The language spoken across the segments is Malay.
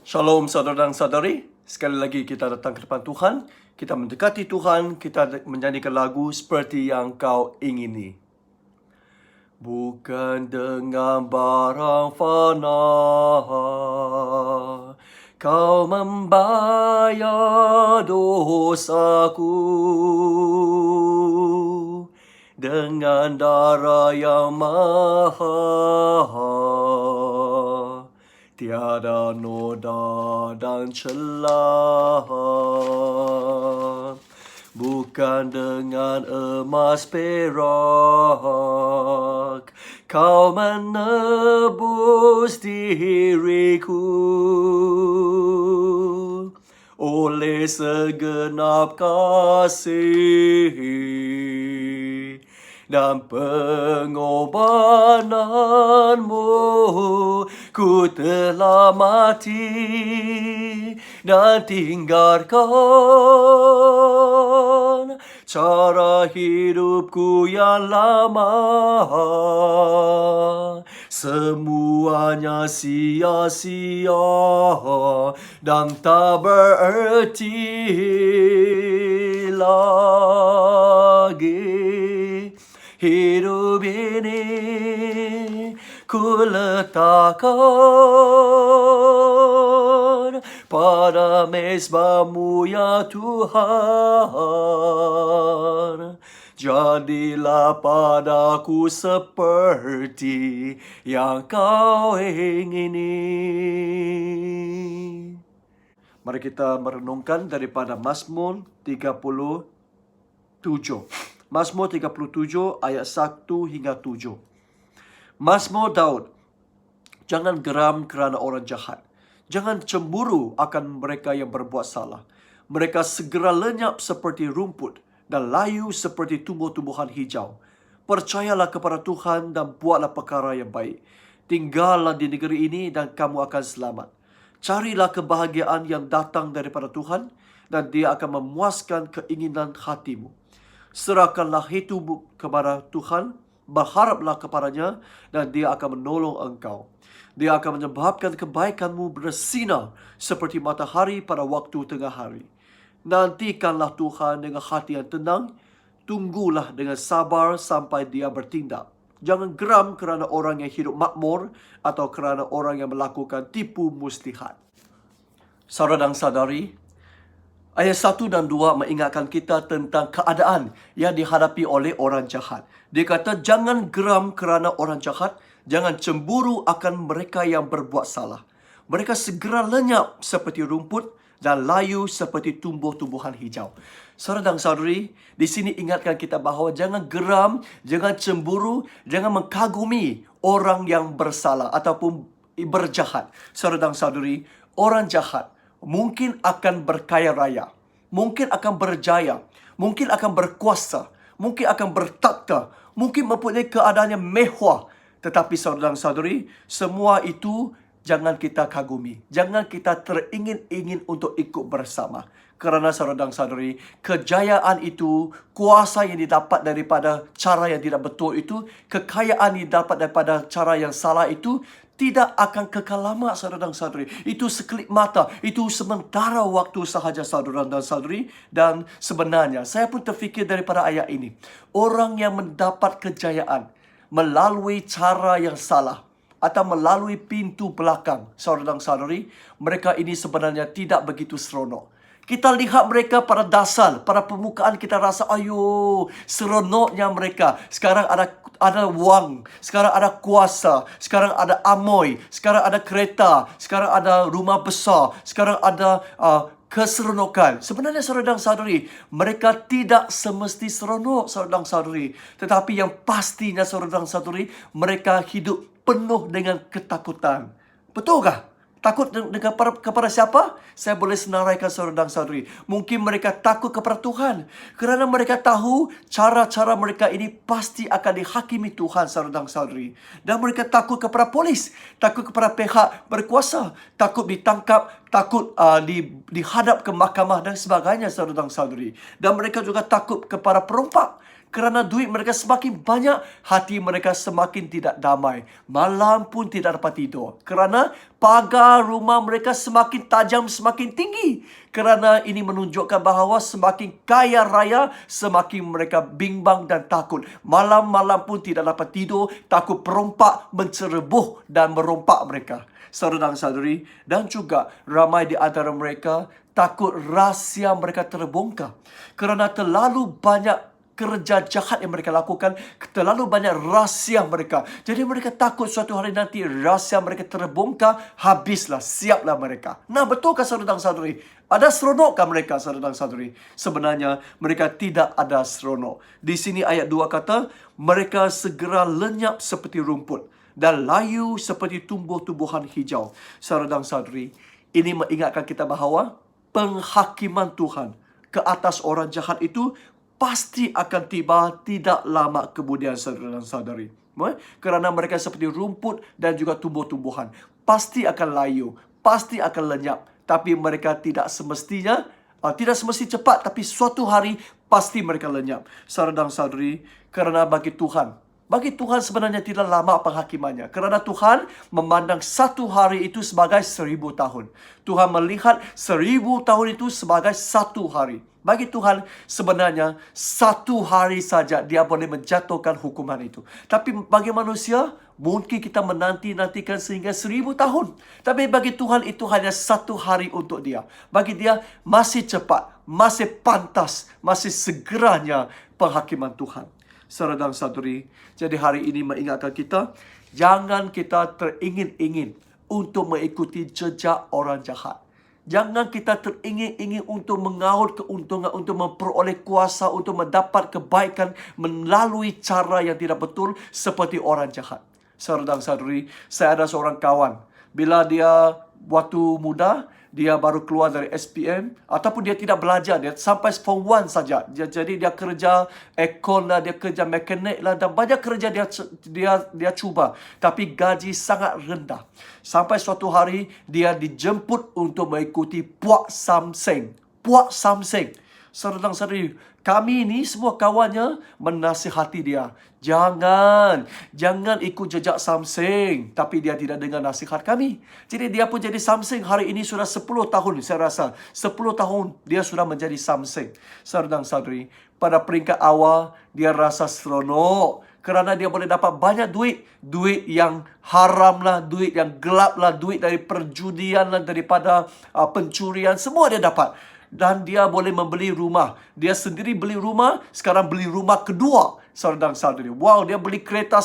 Shalom saudara dan saudari. Sekali lagi kita datang ke depan Tuhan. Kita mendekati Tuhan. Kita menyanyikan lagu seperti yang kau ingini. Bukan dengan barang fana kau membayar dosaku. Dengan darah yang mahal, tiada noda dan celah. Bukan dengan emas perak kau menebus diriku. Oleh segenap kasih dan pengorbananmu, ku telah mati dan tinggalkan cara hidupku yang lama. Semuanya sia-sia dan tak bererti lagi. Hidup ini ku letakkan pada mezbah-Mu ya Tuhan. Jadilah padaku seperti yang kau ingini. Mari kita merenungkan daripada Mazmur 37. Mazmur 37 ayat 1 hingga 7. Mazmur Daud. Jangan geram kerana orang jahat. Jangan cemburu akan mereka yang berbuat salah. Mereka segera lenyap seperti rumput dan layu seperti tumbuh-tumbuhan hijau. Percayalah kepada Tuhan dan buatlah perkara yang baik. Tinggallah di negeri ini dan kamu akan selamat. Carilah kebahagiaan yang datang daripada Tuhan dan Dia akan memuaskan keinginan hatimu. Serahkanlah hidupmu kepada Tuhan, berharaplah kepadanya dan Dia akan menolong engkau. Dia akan menyebabkan kebaikanmu bersinar seperti matahari pada waktu tengah hari. Nantikanlah Tuhan dengan hati yang tenang, tunggulah dengan sabar sampai Dia bertindak. Jangan geram kerana orang yang hidup makmur atau kerana orang yang melakukan tipu muslihat. Saudara dan saudari, ayat 1 dan 2 mengingatkan kita tentang keadaan yang dihadapi oleh orang jahat. Dia kata, jangan geram kerana orang jahat, jangan cemburu akan mereka yang berbuat salah. Mereka segera lenyap seperti rumput dan layu seperti tumbuh-tumbuhan hijau. Saudara dan saudari, di sini ingatkan kita bahawa jangan geram, jangan cemburu, jangan mengkagumi orang yang bersalah ataupun berjahat. Saudara dan saudari, orang jahat mungkin akan berkaya raya, mungkin akan berjaya, mungkin akan berkuasa, mungkin akan bertakhta, mungkin mempunyai keadaan yang mewah. Tetapi saudara dan saudari, semua itu jangan kita kagumi. Jangan kita teringin-ingin untuk ikut bersama. Kerana saudara dan saudari, kejayaan itu, kuasa yang didapat daripada cara yang tidak betul itu, kekayaan yang didapat daripada cara yang salah itu, tidak akan kekal lama saudara dan saudari. Itu sekelip mata. Itu sementara waktu sahaja saudara dan saudari. Dan sebenarnya saya pun terfikir daripada ayat ini. Orang yang mendapat kejayaan melalui cara yang salah atau melalui pintu belakang, saudara dan saudari, mereka ini sebenarnya tidak begitu seronok. Kita lihat mereka pada dasar, pada permukaan kita rasa, ayo, seronoknya mereka. Sekarang ada wang, sekarang ada kuasa, sekarang ada amoy, sekarang ada kereta, sekarang ada rumah besar, sekarang ada keseronokan. Sebenarnya saudara dan saudari, mereka tidak semesti seronok saudara dan saudari. Tetapi yang pastinya saudara dan saudari, mereka hidup penuh dengan ketakutan. Betulkah? Takut kepada siapa? Saya boleh senaraikan saudara dan saudari. Mungkin mereka takut kepada Tuhan. Kerana mereka tahu cara-cara mereka ini pasti akan dihakimi Tuhan saudara dan saudari. Dan mereka takut kepada polis. Takut kepada pihak berkuasa. Takut ditangkap. Takut dihadap ke mahkamah dan sebagainya saudara dan saudari. Dan mereka juga takut kepada perompak. Kerana duit mereka semakin banyak, hati mereka semakin tidak damai. Malam pun tidak dapat tidur. Kerana pagar rumah mereka semakin tajam, semakin tinggi. Kerana ini menunjukkan bahawa semakin kaya raya, semakin mereka bimbang dan takut. Malam-malam pun tidak dapat tidur, takut perompak mencerebuh dan merompak mereka. Saudara dan saudari, dan juga ramai di antara mereka takut rahsia mereka terbongkar. Kerana terlalu banyak kerja jahat yang mereka lakukan, terlalu banyak rahsia mereka. Jadi mereka takut suatu hari nanti rahsia mereka terbongkar, habislah, siaplah mereka. Nah, betulkah saudara dan saudari? Ada seronokkah mereka, saudara dan saudari? Sebenarnya mereka tidak ada seronok. Di sini ayat 2 kata, mereka segera lenyap seperti rumput dan layu seperti tumbuh-tumbuhan hijau. Saudara dan saudari, ini mengingatkan kita bahawa penghakiman Tuhan ke atas orang jahat itu pasti akan tiba tidak lama kemudian, saudara dan saudari. Kerana mereka seperti rumput dan juga tumbuh-tumbuhan. Pasti akan layu, pasti akan lenyap. Tapi mereka tidak semestinya, tidak semesti cepat, tapi suatu hari pasti mereka lenyap. Saudara dan saudari, kerana bagi Tuhan sebenarnya tidak lama penghakimannya. Kerana Tuhan memandang satu hari itu sebagai 1000 tahun. Tuhan melihat 1000 tahun itu sebagai satu hari. Bagi Tuhan sebenarnya satu hari saja dia boleh menjatuhkan hukuman itu. Tapi bagi manusia mungkin kita menanti-nantikan sehingga 1000 tahun. Tapi bagi Tuhan itu hanya satu hari untuk dia. Bagi dia masih cepat, masih pantas, masih segeranya penghakiman Tuhan. Saudara dan saudari, jadi hari ini mengingatkan kita, jangan kita teringin-ingin untuk mengikuti jejak orang jahat. Jangan kita teringin-ingin untuk mengaut keuntungan, untuk memperoleh kuasa, untuk mendapat kebaikan melalui cara yang tidak betul seperti orang jahat. Saudara dan saudari, saya ada seorang kawan. Bila dia waktu muda, dia baru keluar dari SPM ataupun dia tidak belajar, dia sampai form 1 saja. Jadi dia kerja aircon lah, dia kerja mekanik lah, dan banyak kerja dia cuba, tapi gaji sangat rendah. Sampai suatu hari dia dijemput untuk mengikuti Puak Samseng. Puak Samseng. Saudara dan saudari, kami ni semua kawannya menasihati dia. Jangan ikut jejak Samseng. Tapi dia tidak dengar nasihat kami. Jadi dia pun jadi Samseng. Hari ini sudah 10 tahun saya rasa. 10 tahun dia sudah menjadi Samseng. Saudara dan saudari, pada peringkat awal dia rasa seronok. Kerana dia boleh dapat banyak duit. Duit yang haram lah, duit yang gelap lah, duit dari perjudian lah, daripada pencurian. Semua dia dapat. Dan dia boleh membeli rumah. Dia sendiri beli rumah, sekarang beli rumah kedua. Saudara dan saudari, wow, dia beli kereta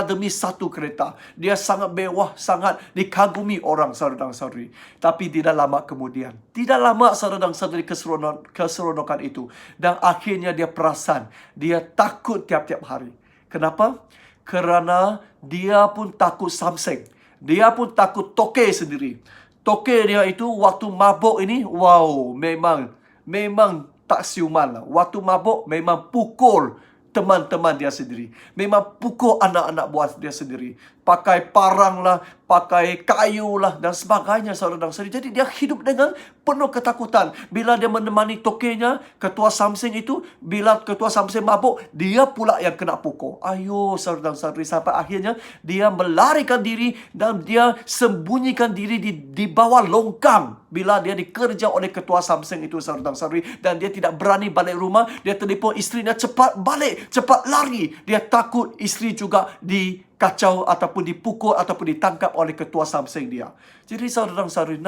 demi satu kereta. Dia sangat mewah, sangat dikagumi orang, saudara dan saudari. Tapi tidak lama kemudian, tidak lama saudara dan saudari, keseronokan itu. Dan akhirnya dia perasan, dia takut tiap-tiap hari. Kenapa? Kerana dia pun takut Samseng. Dia pun takut toke sendiri. Toke dia itu waktu mabuk ini, wow, memang tak siuman lah. Waktu mabuk memang pukul teman-teman dia sendiri. Memang pukul anak-anak buah dia sendiri. Pakai parang lah, pakai kayu lah dan sebagainya, saudara dan saudari. Jadi dia hidup dengan penuh ketakutan. Bila dia menemani tokenya, ketua Samseng itu, bila ketua Samseng mabuk, dia pula yang kena pukul. Ayo, saudara dan saudari, sampai akhirnya dia melarikan diri dan dia sembunyikan diri di bawah longkang. Bila dia dikerja oleh ketua Samseng itu, saudara dan saudari, dan dia tidak berani balik rumah, dia telefon isterinya, cepat balik, cepat lari. Dia takut isteri juga dikacau ataupun dipukul ataupun ditangkap oleh ketua Samseng dia. Jadi saudara dan saudari,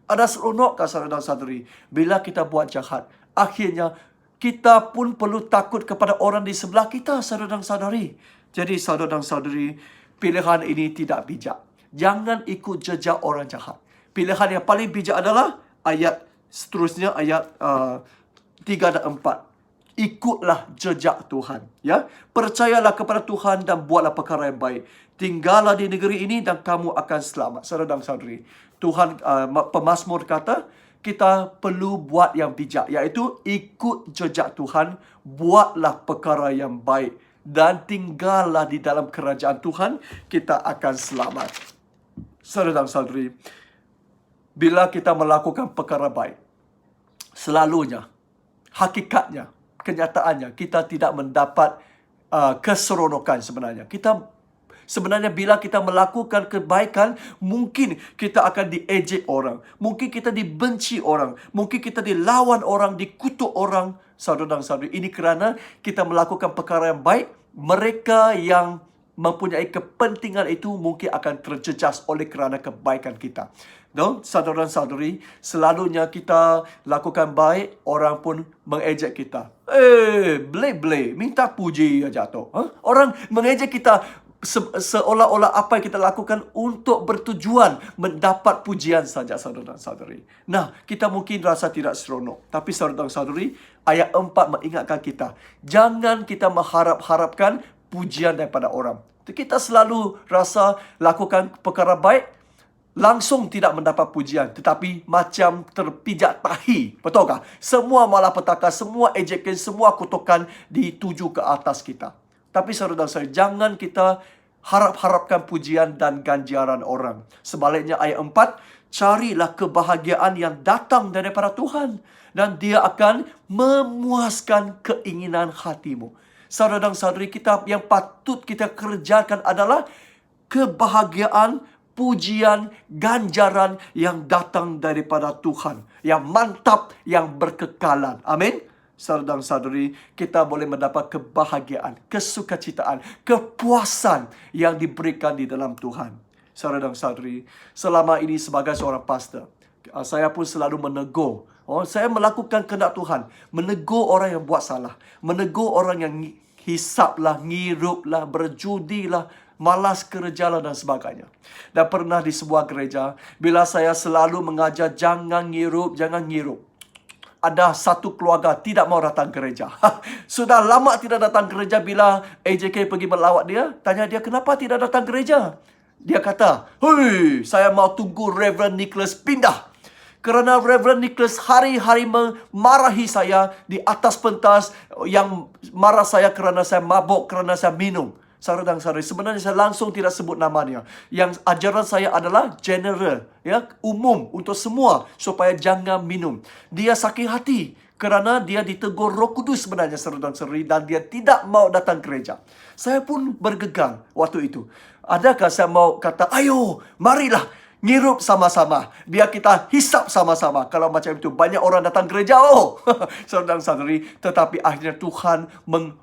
ada seronokkah saudara dan saudari bila kita buat jahat? Akhirnya kita pun perlu takut kepada orang di sebelah kita, saudara dan saudari. Jadi saudara dan saudari, pilihan ini tidak bijak. Jangan ikut jejak orang jahat. Pilihan yang paling bijak adalah ayat seterusnya, ayat 3 dan 4. Ikutlah jejak Tuhan, ya. Percayalah kepada Tuhan dan buatlah perkara yang baik. Tinggallah di negeri ini dan kamu akan selamat. Saudara dan saudari, Tuhan, pemazmur kata kita perlu buat yang bijak, iaitu ikut jejak Tuhan, buatlah perkara yang baik dan tinggallah di dalam kerajaan Tuhan, kita akan selamat. Saudara dan saudari, bila kita melakukan perkara baik, selalunya, hakikatnya, kenyataannya kita tidak mendapat keseronokan sebenarnya. Sebenarnya bila kita melakukan kebaikan, mungkin kita akan diejek orang. Mungkin kita dibenci orang. Mungkin kita dilawan orang, dikutuk orang. Saudara dan saudari, ini kerana kita melakukan perkara yang baik. Mereka yang mempunyai kepentingan itu mungkin akan terjejas oleh kerana kebaikan kita. No? Saudara dan saudari, selalunya kita lakukan baik, orang pun mengejek kita. Bleh, minta puji aja tu. Orang mengejek kita seolah-olah apa yang kita lakukan untuk bertujuan mendapat pujian saja, saudara dan saudari. Nah, kita mungkin rasa tidak seronok. Tapi saudara dan saudari, ayat 4 mengingatkan kita, jangan kita mengharap-harapkan pujian daripada orang. Kita selalu rasa lakukan perkara baik, langsung tidak mendapat pujian, tetapi macam terpijak tahi. Betulkah? Semua malapetaka, semua ejekan, semua kutukan dituju ke atas kita. Tapi saudara dan saudari, jangan kita harap-harapkan pujian dan ganjaran orang. Sebaliknya ayat 4, carilah kebahagiaan yang datang daripada Tuhan, dan Dia akan memuaskan keinginan hatimu. Saudara dan saudari, kita yang patut kita kerjakan adalah kebahagiaan, pujian, ganjaran yang datang daripada Tuhan, yang mantap, yang berkekalan. Amin. Saudara dan saudari, kita boleh mendapat kebahagiaan, kesukacitaan, kepuasan yang diberikan di dalam Tuhan. Saudara dan saudari, selama ini sebagai seorang pastor, saya pun selalu menegur. Saya melakukan kehendak Tuhan, menegur orang yang buat salah, menegur orang yang hisaplah, ngiruplah, berjudilah, malas kerjalah dan sebagainya. Dan pernah di sebuah gereja, bila saya selalu mengajar jangan ngirup, ada satu keluarga tidak mau datang gereja. Sudah lama tidak datang gereja. Bila AJK pergi melawat dia, tanya dia kenapa tidak datang gereja. Dia kata, "Hei, saya mau tunggu Reverend Nicholas pindah. Kerana Reverend Nicholas hari-hari memarahi saya di atas pentas, yang marah saya kerana saya mabuk, kerana saya minum." Saudara dan saudari, sebenarnya saya langsung tidak sebut namanya. Yang ajaran saya adalah general, ya, umum untuk semua, supaya jangan minum. Dia sakit hati kerana dia ditegur Roh Kudus sebenarnya, saudara dan saudari, dan dia tidak mau datang gereja. Saya pun bergegang waktu itu. Adakah saya mau kata, ayo, marilah ngirup sama-sama, biar kita hisap sama-sama. Kalau macam itu, banyak orang datang gereja. Saudara dan saudari, tetapi akhirnya Tuhan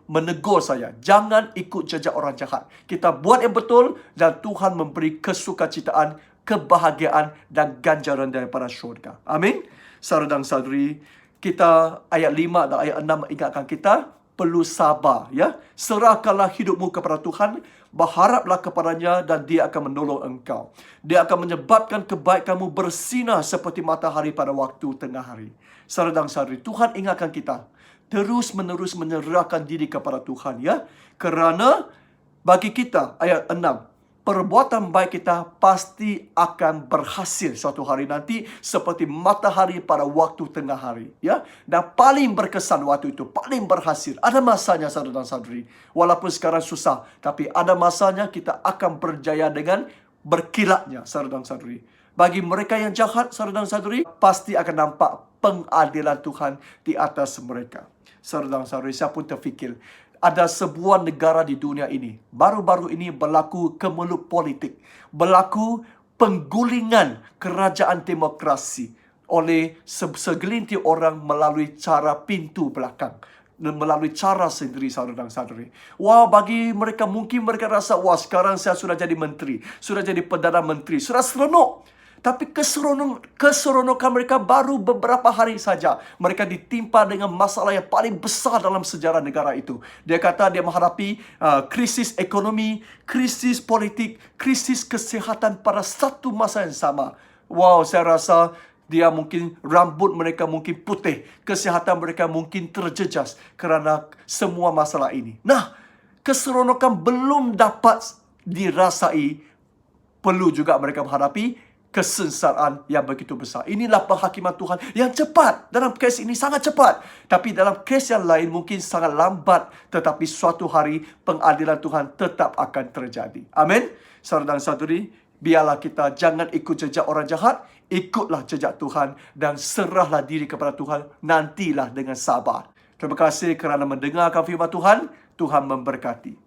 menegur saya, jangan ikut jejak orang jahat. Kita buat yang betul, dan Tuhan memberi kesukacitaan, kebahagiaan, dan ganjaran daripada syurga. Amin. Saudara dan saudari, kita ayat 5 dan ayat 6 ingatkan kita perlu sabar, ya. Serahkanlah hidupmu kepada Tuhan, berharaplah kepadanya, dan Dia akan menolong engkau. Dia akan menyebabkan kebaikanmu bersinar seperti matahari pada waktu tengah hari. Saudara dan saudari, Tuhan ingatkan kita terus-menerus menyerahkan diri kepada Tuhan, ya. Kerana bagi kita, ayat 6, perbuatan baik kita pasti akan berhasil suatu hari nanti seperti matahari pada waktu tengah hari, ya. Dan paling berkesan waktu itu, paling berhasil. Ada masanya, saudara dan saudari. Walaupun sekarang susah, tapi ada masanya kita akan berjaya dengan berkilatnya, saudara dan saudari. Bagi mereka yang jahat, saudara dan saudari, pasti akan nampak pengadilan Tuhan di atas mereka. Saudara dan saudari, saya pun terfikir, ada sebuah negara di dunia ini, baru-baru ini berlaku kemelut politik, berlaku penggulingan kerajaan demokrasi oleh segelintir orang melalui cara pintu belakang, melalui cara sendiri, saudara dan saudari. Wah, bagi mereka, mungkin mereka rasa, wah, sekarang saya sudah jadi menteri, sudah jadi Perdana Menteri, sudah seronok. Tapi keseronokan mereka baru beberapa hari saja. Mereka ditimpa dengan masalah yang paling besar dalam sejarah negara itu. Dia kata dia menghadapi krisis ekonomi, krisis politik, krisis kesihatan pada satu masa yang sama. Wow, saya rasa dia mungkin, rambut mereka mungkin putih, kesihatan mereka mungkin terjejas kerana semua masalah ini. Nah, keseronokan belum dapat dirasai, perlu juga mereka menghadapi kesengsaraan yang begitu besar. Inilah penghakiman Tuhan yang cepat. Dalam kes ini sangat cepat. Tapi dalam kes yang lain mungkin sangat lambat. Tetapi suatu hari pengadilan Tuhan tetap akan terjadi. Amin. Saudara dan saudari, biarlah kita jangan ikut jejak orang jahat. Ikutlah jejak Tuhan dan serahlah diri kepada Tuhan. Nantilah dengan sabar. Terima kasih kerana mendengarkan firman Tuhan. Tuhan memberkati.